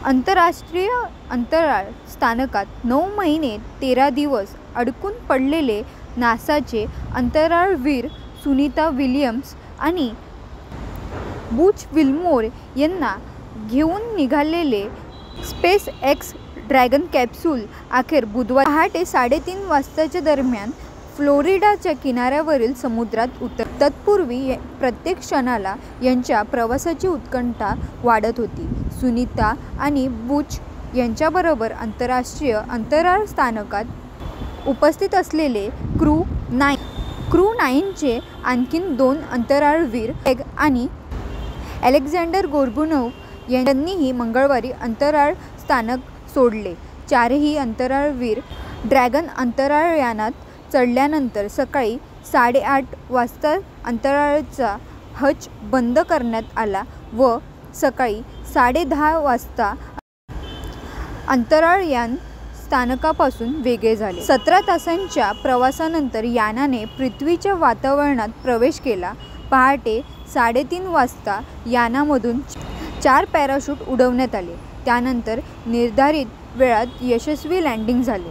आंतरराष्ट्रीय अंतराळ स्थानकात 9 महिने 13 दिवस अडकून पडलेले नासाचे अंतराळवीर सुनीता विल्यम्स आणि बुच विल्मोर यांना घेऊन निघालेले स्पेस एक्स ड्रॅगन कॅप्सूल अखेर बुधवारी पहाटे 3:30 वाजताच्या दरम्यान फ्लोरिडाच्या किनाऱ्यावरील समुद्रात उतरले. तत्पूर्वी प्रत्येक क्षणाला यांच्या प्रवासाची उत्कंठा वाढत होती. सुनीता आणि बुच यांच्याबरोबर आंतरराष्ट्रीय अंतराळ स्थानकात उपस्थित असलेले क्रू 9चे आणखी 2 अंतराळवीर ग्रेग आणि अलेक्झांडर गोर्बुनोव्ह यांनीही मंगळवारी अंतराळ स्थानक सोडले. चारही अंतराळवीर ड्रॅगन अंतराळयानात चढल्यानंतर सकाळी 8:30 वाजता अंतराळाचा हच बंद करण्यात आला व सकाळी 10:30 वाजता अंतराळयान स्थानकापासून वेगळे झाले. 17 तासांच्या प्रवासानंतर यानाने पृथ्वीच्या वातावरणात प्रवेश केला. पहाटे 3:30 वाजता यानामधून 4 पॅराशूट उडवण्यात आले. त्यानंतर निर्धारित वेळात यशस्वी लँडिंग झाले.